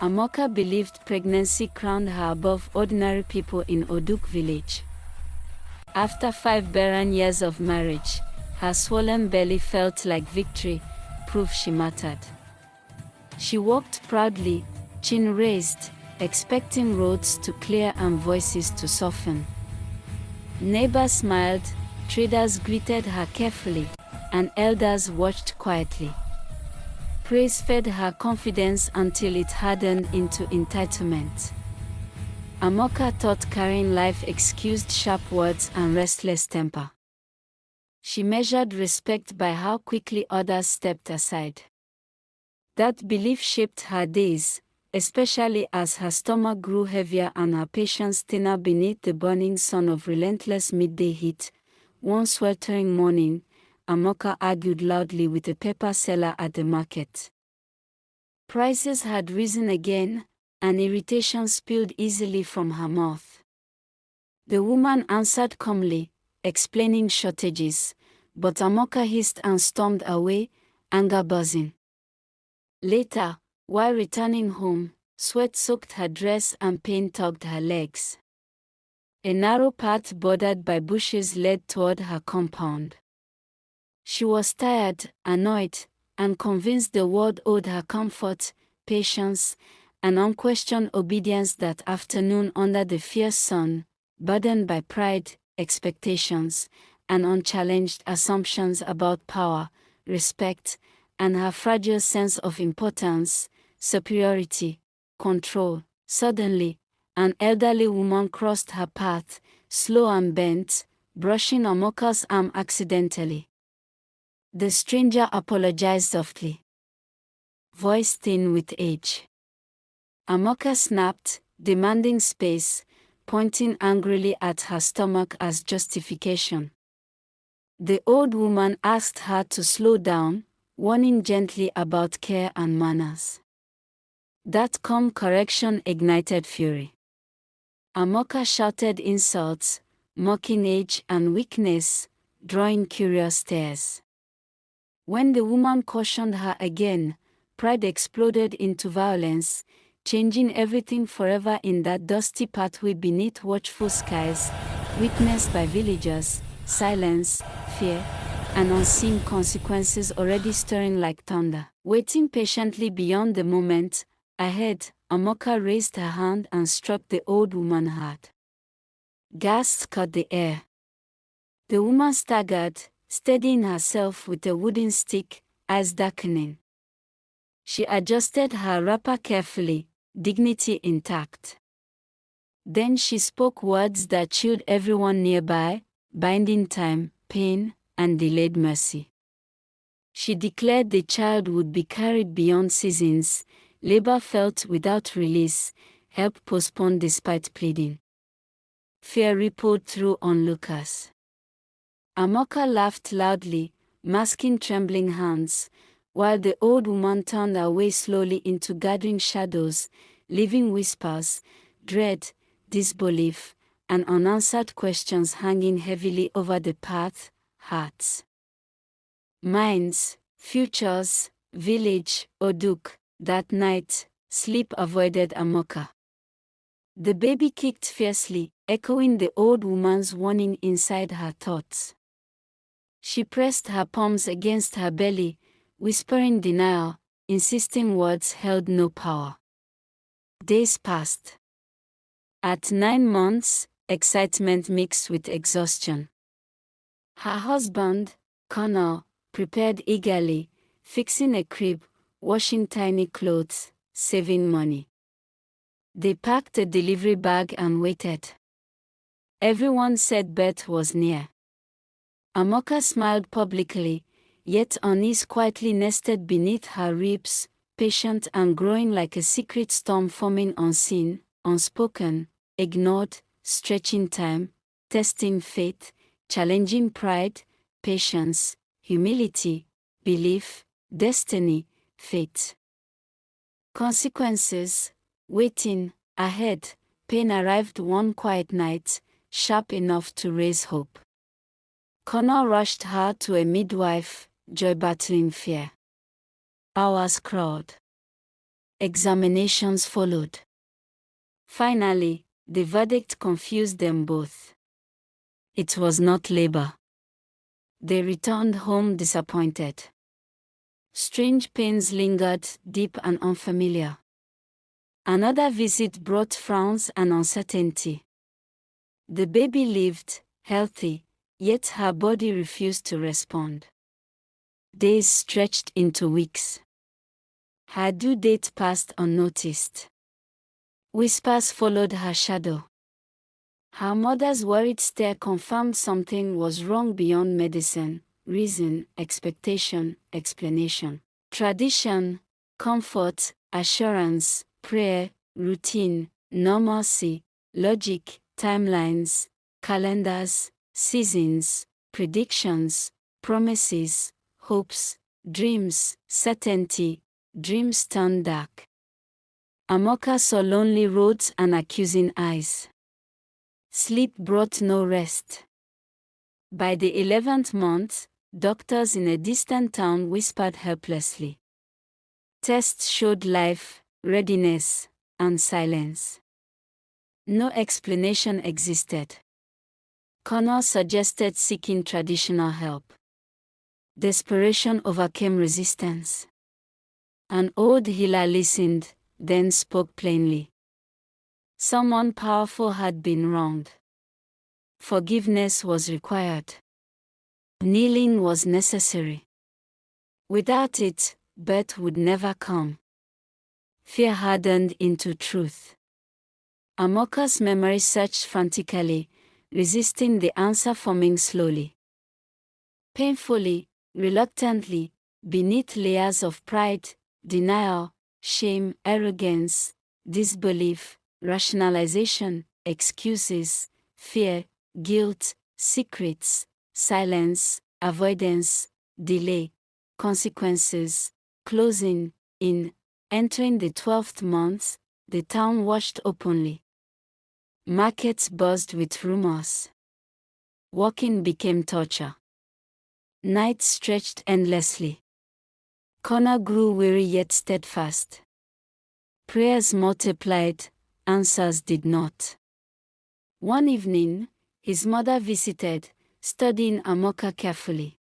Amaka believed pregnancy crowned her above ordinary people in Oduk village. After 5 barren years of marriage, her swollen belly felt like victory, proof she mattered. She walked proudly, chin raised, expecting roads to clear and voices to soften. Neighbors smiled, traders greeted her carefully, and elders watched quietly. Praise fed her confidence until it hardened into entitlement. Amaka thought carrying life excused sharp words and restless temper. She measured respect by how quickly others stepped aside. That belief shaped her days, especially as her stomach grew heavier and her patience thinner beneath the burning sun of relentless midday heat. One sweltering morning, Amaka argued loudly with a pepper seller at the market. Prices had risen again, and irritation spilled easily from her mouth. The woman answered calmly, explaining shortages, but Amaka hissed and stormed away, anger buzzing. Later, while returning home, sweat soaked her dress and pain tugged her legs. A narrow path bordered by bushes led toward her compound. She was tired, annoyed, and convinced the world owed her comfort, patience, and unquestioned obedience that afternoon under the fierce sun, burdened by pride, expectations, and unchallenged assumptions about power, respect, and her fragile sense of importance, superiority, control. Suddenly, an elderly woman crossed her path, slow and bent, brushing Amaka's arm accidentally. The stranger apologized softly, voice thin with age. Amaka snapped, demanding space, pointing angrily at her stomach as justification. The old woman asked her to slow down, warning gently about care and manners. That calm correction ignited fury. Amaka shouted insults, mocking age and weakness, drawing curious stares. When the woman cautioned her again, pride exploded into violence, changing everything forever in that dusty pathway beneath watchful skies, witnessed by villagers, silence, fear, and unseen consequences already stirring like thunder. Waiting patiently beyond the moment ahead, Amaka raised her hand and struck the old woman hard. Gasps cut the air. The woman staggered, steadying herself with a wooden stick, eyes darkening. She adjusted her wrapper carefully, dignity intact. Then she spoke words that chilled everyone nearby, binding time, pain, and delayed mercy. She declared the child would be carried beyond seasons, labor felt without release, help postponed despite pleading. Fear rippled through onlookers. Amaka laughed loudly, masking trembling hands, while the old woman turned away slowly into gathering shadows, leaving whispers, dread, disbelief, and unanswered questions hanging heavily over the path, hearts, minds, futures, village, Oduk. That night, sleep avoided Amaka. The baby kicked fiercely, echoing the old woman's warning inside her thoughts. She pressed her palms against her belly, whispering denial, insisting words held no power. Days passed. At 9 months, excitement mixed with exhaustion. Her husband, Connor, prepared eagerly, fixing a crib, washing tiny clothes, saving money. They packed a delivery bag and waited. Everyone said birth was near. Amaka smiled publicly, yet unease quietly nested beneath her ribs, patient and growing like a secret storm forming unseen, unspoken, ignored, stretching time, testing faith, challenging pride, patience, humility, belief, destiny, fate. Consequences, waiting, ahead, pain arrived one quiet night, sharp enough to raise hope. Connor rushed her to a midwife, joy battling fear. Hours crawled. Examinations followed. Finally, the verdict confused them both. It was not labor. They returned home disappointed. Strange pains lingered, deep and unfamiliar. Another visit brought frowns and uncertainty. The baby lived, healthy, yet her body refused to respond. Days stretched into weeks. Her due date passed unnoticed. Whispers followed her shadow. Her mother's worried stare confirmed something was wrong beyond medicine, reason, expectation, explanation. Tradition, comfort, assurance, prayer, routine, normalcy, logic, timelines, calendars, seasons, predictions, promises, hopes, dreams, certainty, dreams turned dark. Amaka saw lonely roads and accusing eyes. Sleep brought no rest. By the 11th month, doctors in a distant town whispered helplessly. Tests showed life, readiness, and silence. No explanation existed. Connor suggested seeking traditional help. Desperation overcame resistance. An old healer listened, then spoke plainly. Someone powerful had been wronged. Forgiveness was required. Kneeling was necessary. Without it, birth would never come. Fear hardened into truth. Amaka's memory searched frantically, resisting the answer forming slowly. Painfully, reluctantly, beneath layers of pride, denial, shame, arrogance, disbelief, rationalization, excuses, fear, guilt, secrets, silence, avoidance, delay, consequences, closing in. Entering the 12th month, the town washed openly. Markets buzzed with rumors. Walking became torture. Nights stretched endlessly. Connor grew weary yet steadfast. Prayers multiplied, answers did not. One evening, his mother visited, studying Amaka carefully.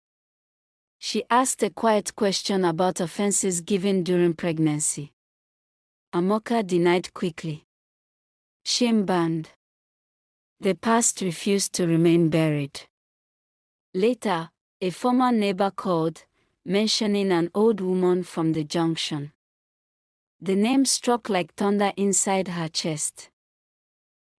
She asked a quiet question about offenses given during pregnancy. Amaka denied quickly. Shame burned. The past refused to remain buried. Later, a former neighbor called, mentioning an old woman from the junction. The name struck like thunder inside her chest.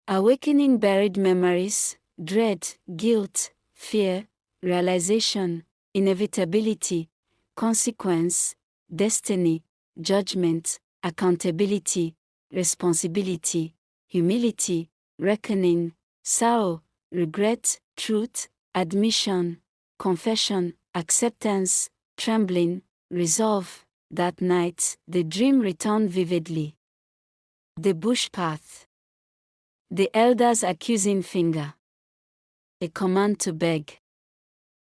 Awakening buried memories, dread, guilt, fear, realization, inevitability, consequence, destiny, judgment, accountability, responsibility, humility, reckoning, sorrow, regret, truth, admission, confession, acceptance, trembling, resolve. That night, the dream returned vividly. The bush path. The elder's accusing finger. A command to beg.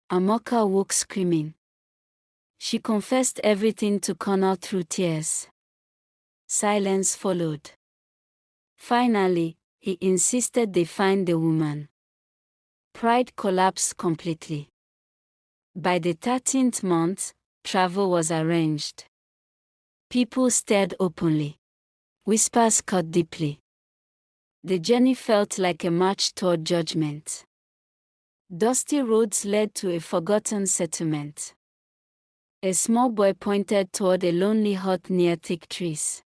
Amaka woke screaming. She confessed everything to Connor through tears. Silence followed. Finally, he insisted they find the woman. Pride collapsed completely. By the 13th month, travel was arranged. People stared openly. Whispers cut deeply. The journey felt like a march toward judgment. Dusty roads led to a forgotten settlement. A small boy pointed toward a lonely hut near thick trees.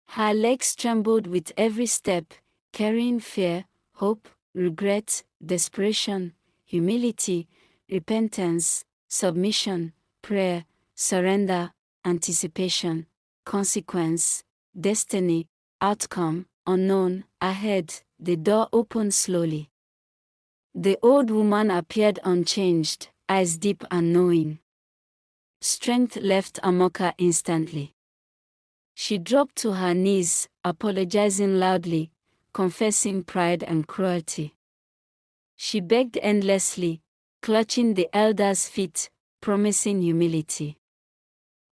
Her legs trembled with every step, carrying fear, hope, regret, desperation, humility, repentance, submission, prayer, surrender, anticipation, consequence, destiny, outcome, unknown. Ahead, the door opened slowly. The old woman appeared unchanged, eyes deep and knowing. Strength left Amaka instantly. She dropped to her knees, apologizing loudly, confessing pride and cruelty. She begged endlessly, clutching the elder's feet, promising humility.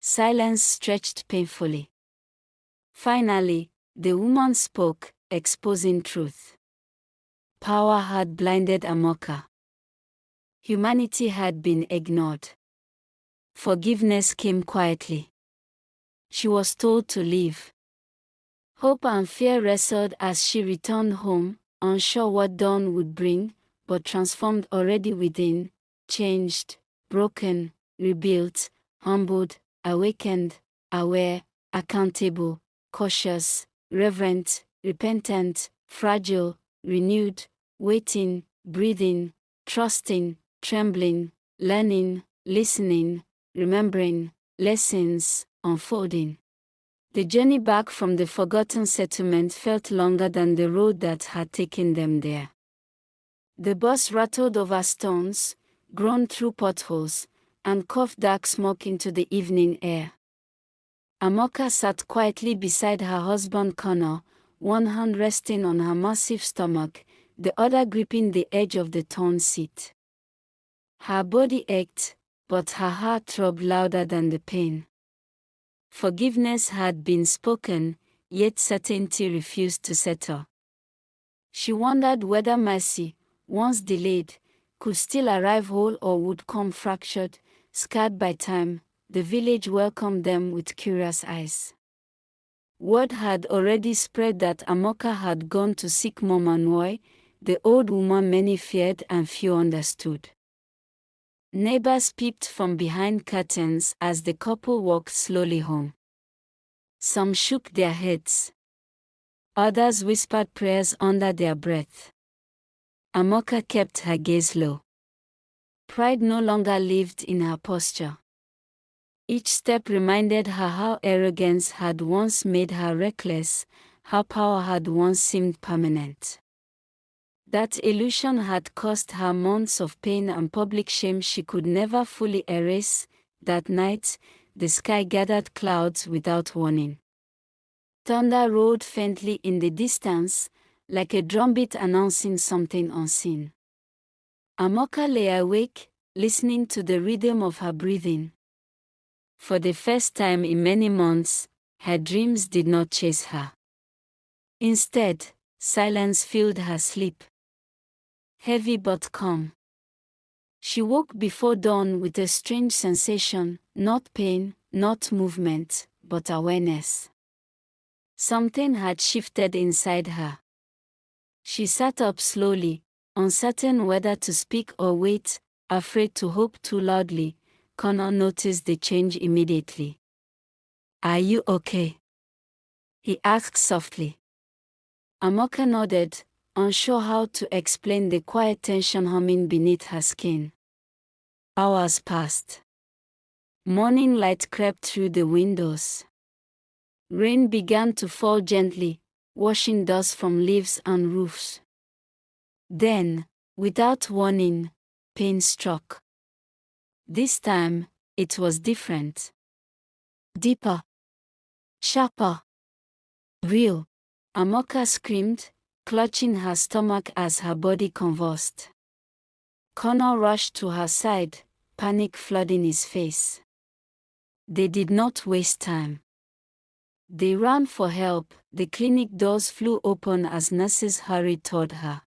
Silence stretched painfully. Finally, the woman spoke, exposing truth. Power had blinded Amaka. Humanity had been ignored. Forgiveness came quietly. She was told to leave. Hope and fear wrestled as she returned home, unsure what dawn would bring, but transformed already within, changed, broken, rebuilt, humbled, awakened, aware, accountable, cautious, reverent, repentant, fragile, renewed, waiting, breathing, trusting, trembling, learning, listening, remembering, lessons, unfolding. The journey back from the forgotten settlement felt longer than the road that had taken them there. The bus rattled over stones, groaned through potholes, and coughed dark smoke into the evening air. Amaka sat quietly beside her husband Connor, one hand resting on her massive stomach, the other gripping the edge of the torn seat. Her body ached, but her heart throbbed louder than the pain. Forgiveness had been spoken, yet certainty refused to settle. She wondered whether mercy, once delayed, could still arrive whole or would come fractured, scarred by time. The village welcomed them with curious eyes. Word had already spread that Amaka had gone to seek Mama Noi, the old woman many feared and few understood. Neighbors peeped from behind curtains as the couple walked slowly home. Some shook their heads. Others whispered prayers under their breath. Amaka kept her gaze low. Pride no longer lived in her posture. Each step reminded her how arrogance had once made her reckless, how power had once seemed permanent. That illusion had cost her months of pain and public shame she could never fully erase. That night, the sky gathered clouds without warning. Thunder rolled faintly in the distance, like a drumbeat announcing something unseen. Amaka lay awake, listening to the rhythm of her breathing. For the first time in many months, her dreams did not chase her. Instead, silence filled her sleep. Heavy but calm. She woke before dawn with a strange sensation, not pain, not movement, but awareness. Something had shifted inside her. She sat up slowly, uncertain whether to speak or wait, afraid to hope too loudly. Connor noticed the change immediately. "Are you okay?" he asked softly. Amaka nodded, unsure how to explain the quiet tension humming beneath her skin. Hours passed. Morning light crept through the windows. Rain began to fall gently, washing dust from leaves and roofs. Then, without warning, pain struck. This time, it was different. Deeper. Sharper. Real. Amaka screamed, clutching her stomach as her body convulsed. Connor rushed to her side, panic flooding his face. They did not waste time. They ran for help. The clinic doors flew open as nurses hurried toward her.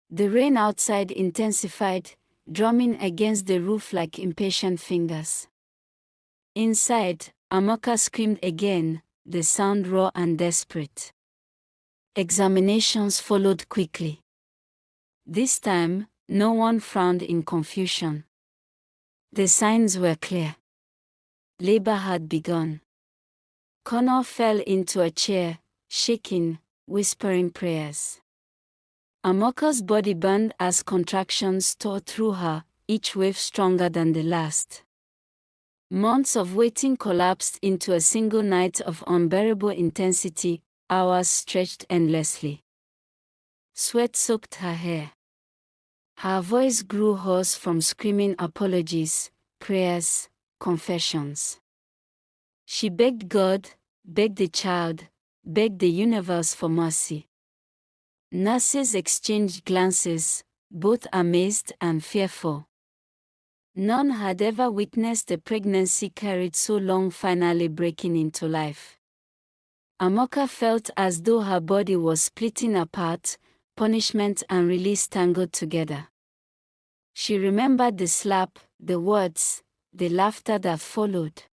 The rain outside intensified, drumming against the roof like impatient fingers. Inside, Amaka screamed again, the sound raw and desperate. Examinations followed quickly. This time, no one frowned in confusion. The signs were clear. Labor had begun. Connor fell into a chair, shaking, whispering prayers. Amaka's body burned as contractions tore through her, each wave stronger than the last. Months of waiting collapsed into a single night of unbearable intensity, hours stretched endlessly. Sweat soaked her hair. Her voice grew hoarse from screaming apologies, prayers, confessions. She begged God, begged the child, begged the universe for mercy. Nurses exchanged glances, both amazed and fearful. None had ever witnessed a pregnancy carried so long finally breaking into life. Amaka felt as though her body was splitting apart, punishment and release tangled together. She remembered the slap, the words, the laughter that followed.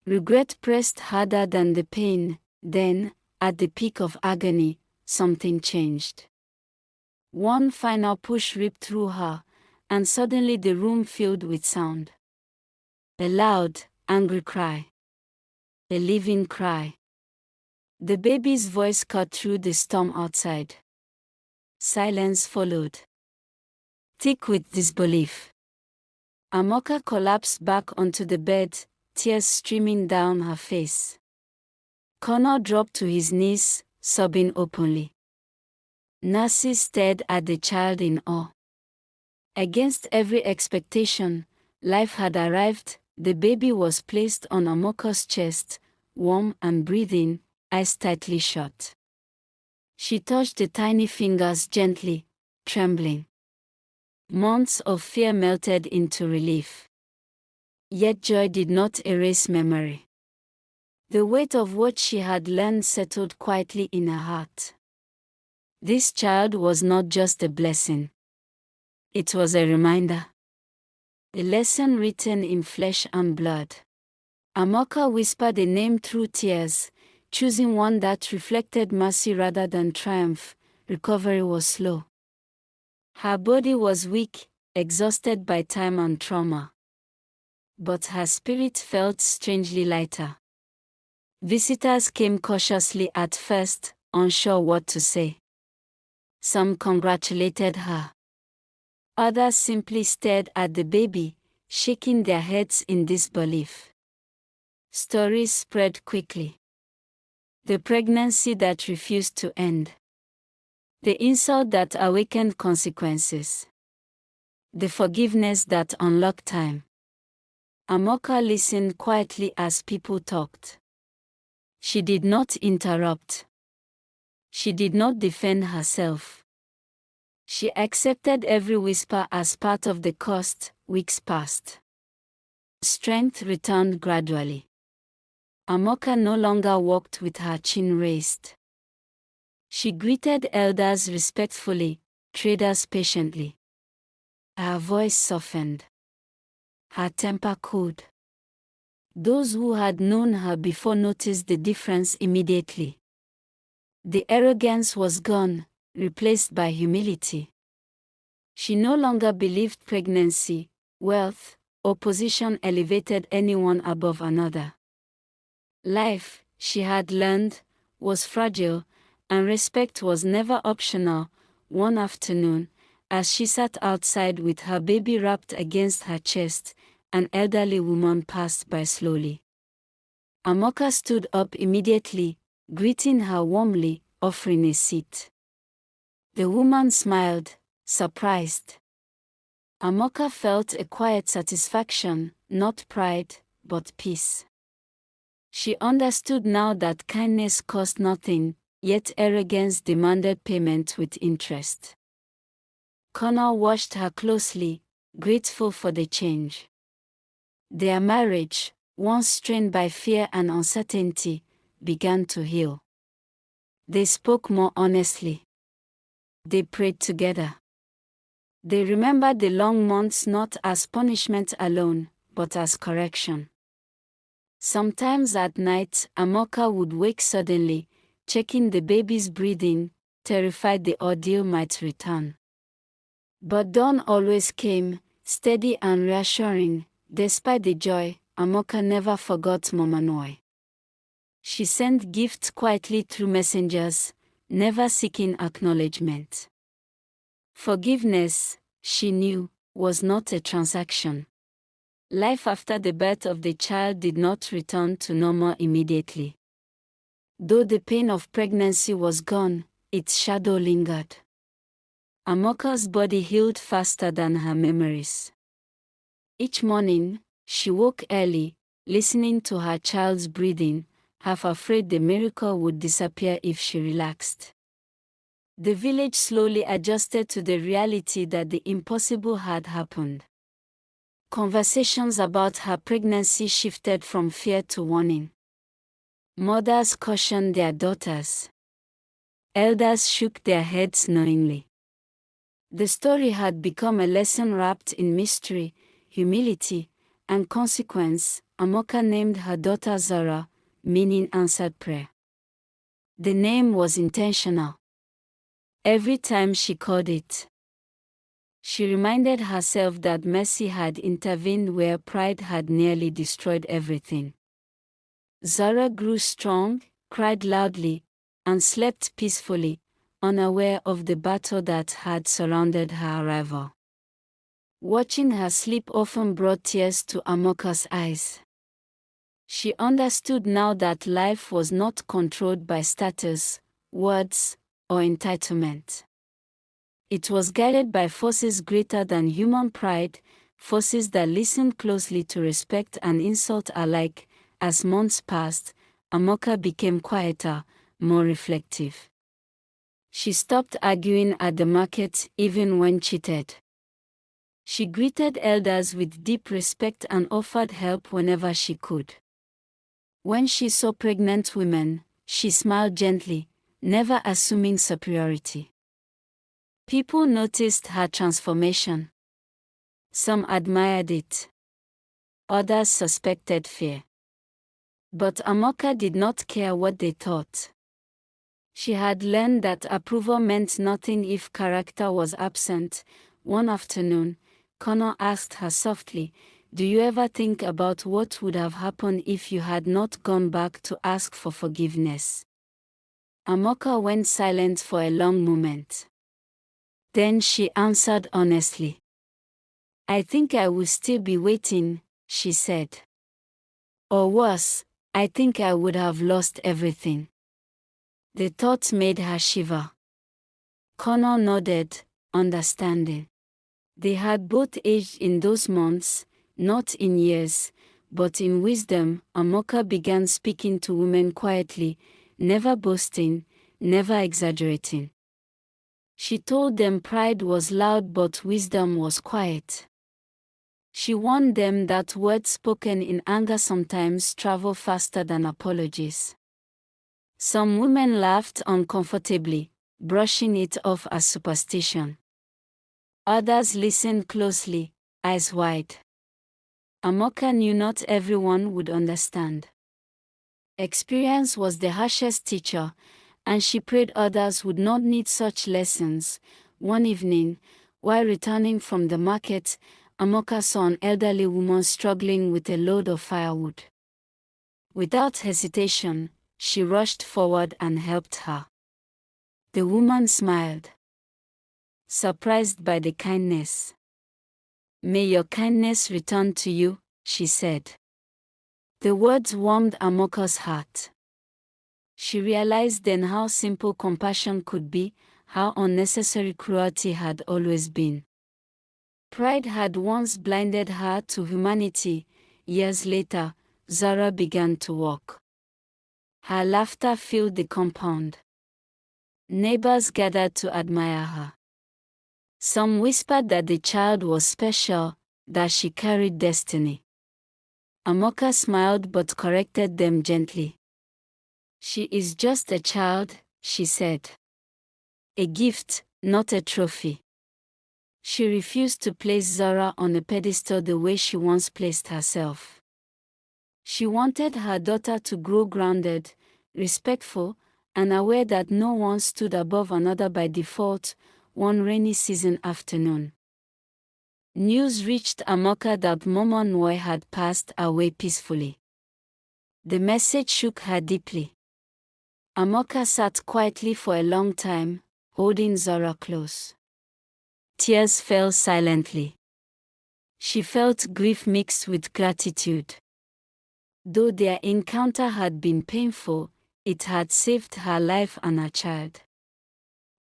Regret pressed harder than the pain. Then, at the peak of agony, something changed. One final push ripped through her, and suddenly the room filled with sound. A loud, angry cry. A living cry. The baby's voice cut through the storm outside. Silence followed, thick with disbelief. Amaka collapsed back onto the bed, tears streaming down her face. Connor dropped to his knees, sobbing openly. Nancy stared at the child in awe. Against every expectation, life had arrived. The baby was placed on Amaka's chest, warm and breathing, eyes tightly shut. She touched the tiny fingers gently, trembling. Months of fear melted into relief. Yet joy did not erase memory. The weight of what she had learned settled quietly in her heart. This child was not just a blessing. It was a reminder. A lesson written in flesh and blood. Amaka whispered a name through tears, choosing one that reflected mercy rather than triumph. Recovery was slow. Her body was weak, exhausted by time and trauma. But her spirit felt strangely lighter. Visitors came cautiously at first, unsure what to say. Some congratulated her. Others simply stared at the baby, shaking their heads in disbelief. Stories spread quickly. The pregnancy that refused to end. The insult that awakened consequences. The forgiveness that unlocked time. Amaka listened quietly as people talked. She did not interrupt. She did not defend herself. She accepted every whisper as part of the cost. Weeks passed. Strength returned gradually. Amaka no longer walked with her chin raised. She greeted elders respectfully, traders patiently. Her voice softened. Her temper cooled. Those who had known her before noticed the difference immediately. The arrogance was gone, replaced by humility. She no longer believed pregnancy, wealth, or position elevated anyone above another. Life, she had learned, was fragile, and respect was never optional. One afternoon, as she sat outside with her baby wrapped against her chest, an elderly woman passed by slowly. Amaka stood up immediately, greeting her warmly, offering a seat. The woman smiled, surprised. Amaka felt a quiet satisfaction, not pride, but peace. She understood now that kindness cost nothing, yet arrogance demanded payment with interest. Connor watched her closely, grateful for the change. Their marriage, once strained by fear and uncertainty, began to heal. They spoke more honestly. They prayed together. They remembered the long months not as punishment alone, but as correction. Sometimes at night, Amaka would wake suddenly, checking the baby's breathing, terrified the ordeal might return. But dawn always came, steady and reassuring. Despite the joy, Amaka never forgot Mama Noi. She sent gifts quietly through messengers, never seeking acknowledgement. Forgiveness, she knew, was not a transaction. Life after the birth of the child did not return to normal immediately. Though the pain of pregnancy was gone, its shadow lingered. Amaka's body healed faster than her memories. Each morning, she woke early, listening to her child's breathing, half afraid the miracle would disappear if she relaxed. The village slowly adjusted to the reality that the impossible had happened. Conversations about her pregnancy shifted from fear to warning. Mothers cautioned their daughters. Elders shook their heads knowingly. The story had become a lesson wrapped in mystery, humility, and consequence. Amaka named her daughter Zara, meaning answered prayer. The name was intentional. Every time she called it, she reminded herself that mercy had intervened where pride had nearly destroyed everything. Zara grew strong, cried loudly, and slept peacefully, unaware of the battle that had surrounded her arrival. Watching her sleep often brought tears to Amaka's eyes. She understood now that life was not controlled by status, words, or entitlement. It was guided by forces greater than human pride, forces that listened closely to respect and insult alike. As months passed, Amaka became quieter, more reflective. She stopped arguing at the market even when cheated. She greeted elders with deep respect and offered help whenever she could. When she saw pregnant women, she smiled gently, never assuming superiority. People noticed her transformation. Some admired it. Others suspected fear. But Amaka did not care what they thought. She had learned that approval meant nothing if character was absent. One afternoon, Connor asked her softly, "Do you ever think about what would have happened if you had not gone back to ask for forgiveness?" Amaka went silent for a long moment. Then she answered honestly. "I think I would still be waiting," she said. "Or worse, I think I would have lost everything." The thought made her shiver. Connor nodded, understanding. They had both aged in those months, not in years, but in wisdom. Amaka began speaking to women quietly, never boasting, never exaggerating. She told them pride was loud but wisdom was quiet. She warned them that words spoken in anger sometimes travel faster than apologies. Some women laughed uncomfortably, brushing it off as superstition. Others listened closely, eyes wide. Amaka knew not everyone would understand. Experience was the harshest teacher, and she prayed others would not need such lessons. One evening, while returning from the market, Amaka saw an elderly woman struggling with a load of firewood. Without hesitation, she rushed forward and helped her. The woman smiled, surprised by the kindness. "May your kindness return to you," she said. The words warmed Amaka's heart. She realized then how simple compassion could be, how unnecessary cruelty had always been. Pride had once blinded her to humanity. Years later, Zara began to walk. Her laughter filled the compound. Neighbors gathered to admire her. Some whispered that the child was special, that she carried destiny. Amaka smiled but corrected them gently. "She is just a child," she said. "A gift, not a trophy." She refused to place Zara on a pedestal the way she once placed herself. She wanted her daughter to grow grounded, respectful, and aware that no one stood above another by default. One rainy season afternoon, news reached Amaka that Momo Nwe had passed away peacefully. The message shook her deeply. Amaka sat quietly for a long time, holding Zara close. Tears fell silently. She felt grief mixed with gratitude. Though their encounter had been painful, it had saved her life and her child.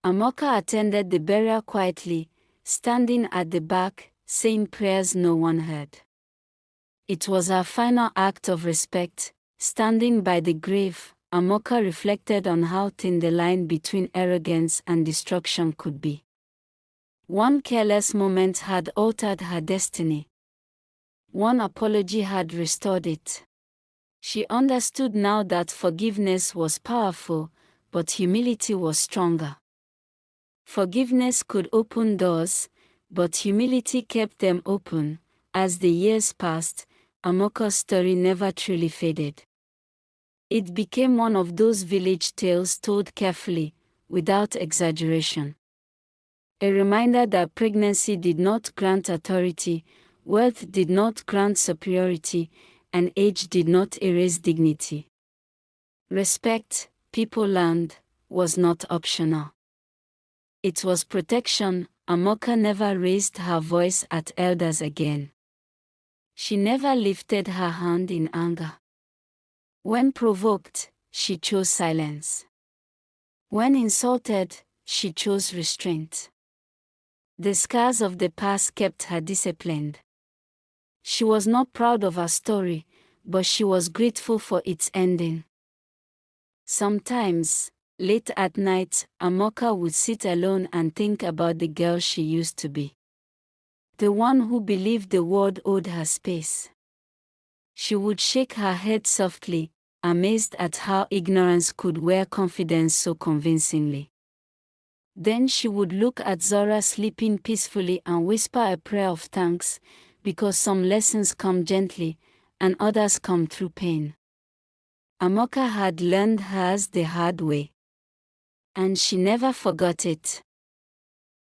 Amaka attended the burial quietly, standing at the back, saying prayers no one heard. It was her final act of respect. Standing by the grave, Amaka reflected on how thin the line between arrogance and destruction could be. One careless moment had altered her destiny. One apology had restored it. She understood now that forgiveness was powerful, but humility was stronger. Forgiveness could open doors, but humility kept them open. As the years passed, Amaka's story never truly faded. It became one of those village tales told carefully, without exaggeration. A reminder that pregnancy did not grant authority, wealth did not grant superiority, and age did not erase dignity. Respect, people learned, was not optional. It was protection. Amaka never raised her voice at elders again. She never lifted her hand in anger. When provoked, she chose silence. When insulted, she chose restraint. The scars of the past kept her disciplined. She was not proud of her story, but she was grateful for its ending. Sometimes, late at night, Amaka would sit alone and think about the girl she used to be. The one who believed the world owed her space. She would shake her head softly, amazed at how ignorance could wear confidence so convincingly. Then she would look at Zora sleeping peacefully and whisper a prayer of thanks, because some lessons come gently, and others come through pain. Amaka had learned hers the hard way. And she never forgot it.